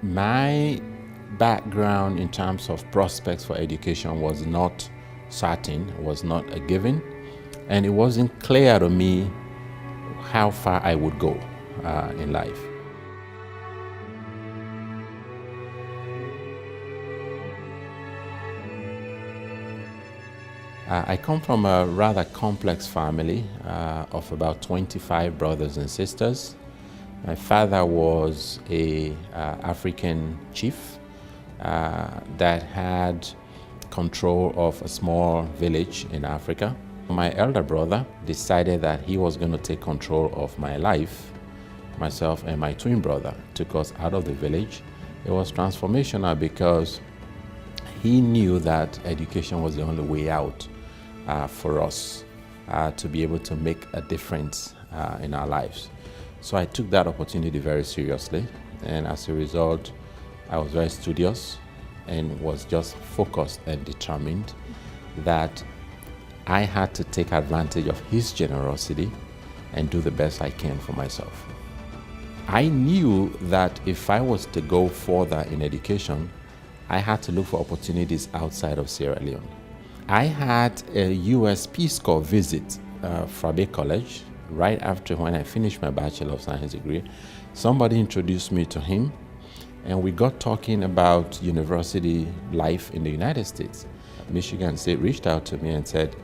My background in terms of prospects for education was not certain, was not a given, and it wasn't clear to me how far I would go in life. I come from a rather complex family of about 25 brothers and sisters. My father was a African chief that had control of a small village in Africa. My elder brother decided that he was going to take control of my life. Myself and my twin brother took us out of the village. It was transformational because he knew that education was the only way out for us to be able to make a difference in our lives. So I took that opportunity very seriously, and as a result, I was very studious and was just focused and determined that I had to take advantage of his generosity and do the best I can for myself. I knew that if I was to go further in education, I had to look for opportunities outside of Sierra Leone. I had a US Peace Corps visit from a college right after when I finished my Bachelor of Science degree. Somebody introduced me to him, and we got talking about university life in the United States. Michigan State reached out to me and said,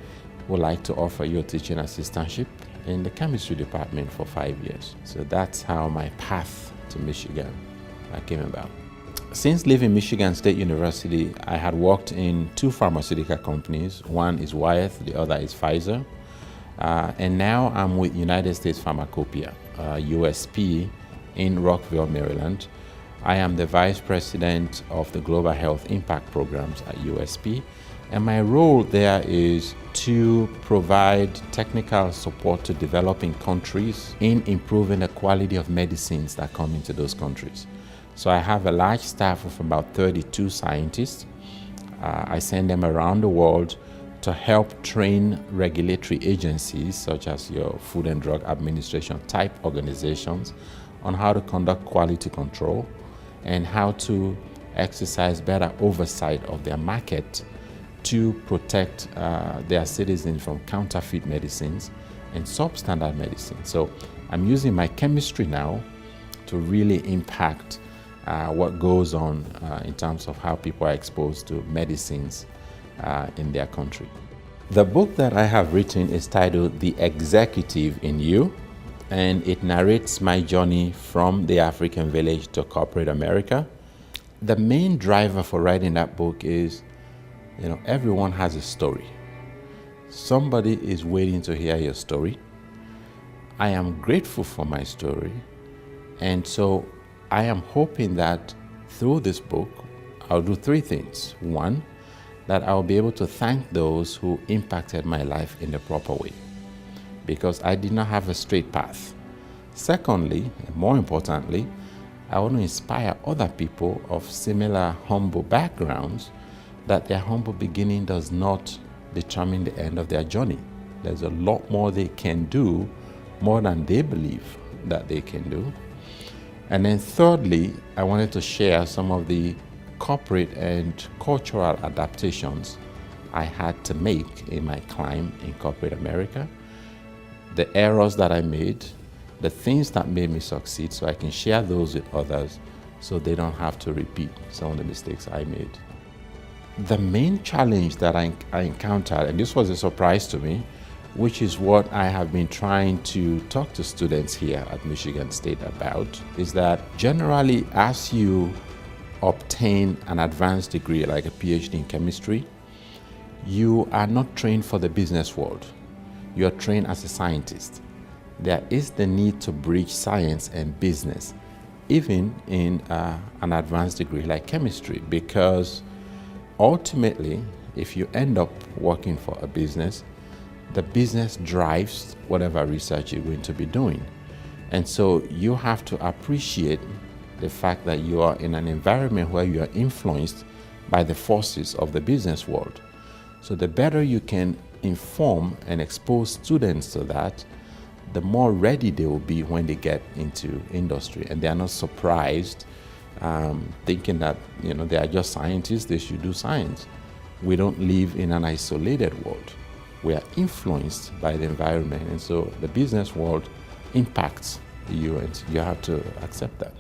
"We'd like to offer you a teaching assistantship in the chemistry department for 5 years." So that's how my path to Michigan came about. Since leaving Michigan State University, I had worked in 2 pharmaceutical companies. One is Wyeth, the other is Pfizer. And now I'm with United States Pharmacopoeia, USP, in Rockville, Maryland. I am the Vice President of the Global Health Impact Programs at USP. And my role there is to provide technical support to developing countries in improving the quality of medicines that come into those countries. So I have a large staff of about 32 scientists. I send them around the world to help train regulatory agencies such as your Food and Drug Administration type organizations on how to conduct quality control and how to exercise better oversight of their market to protect their citizens from counterfeit medicines and substandard medicines. So I'm using my chemistry now to really impact what goes on in terms of how people are exposed to medicines in their country. The book that I have written is titled The Executive in You, and it narrates my journey from the African village to corporate America. The main driver for writing that book is, everyone has a story. Somebody is waiting to hear your story. I am grateful for my story, and so I am hoping that through this book, I'll do 3 things. 1, that I'll be able to thank those who impacted my life in the proper way, because I did not have a straight path. Secondly, and more importantly, I want to inspire other people of similar humble backgrounds that their humble beginning does not determine the end of their journey. There's a lot more they can do, more than they believe that they can do. And then thirdly, I wanted to share some of the corporate and cultural adaptations I had to make in my climb in corporate America, the errors that I made, the things that made me succeed, so I can share those with others so they don't have to repeat some of the mistakes I made. The main challenge that I encountered, and this was a surprise to me, which is what I have been trying to talk to students here at Michigan State about, is that generally as you obtain an advanced degree like a PhD in chemistry, you are not trained for the business world. You are trained as a scientist. There is the need to bridge science and business, even in an advanced degree like chemistry, because ultimately, if you end up working for a business, the business drives whatever research you're going to be doing. And so you have to appreciate the fact that you are in an environment where you are influenced by the forces of the business world. So the better you can inform and expose students to that, the more ready they will be when they get into industry, and they are not surprised thinking that they are just scientists, they should do science. We don't live in an isolated world. We are influenced by the environment, and so the business world impacts you, and you have to accept that.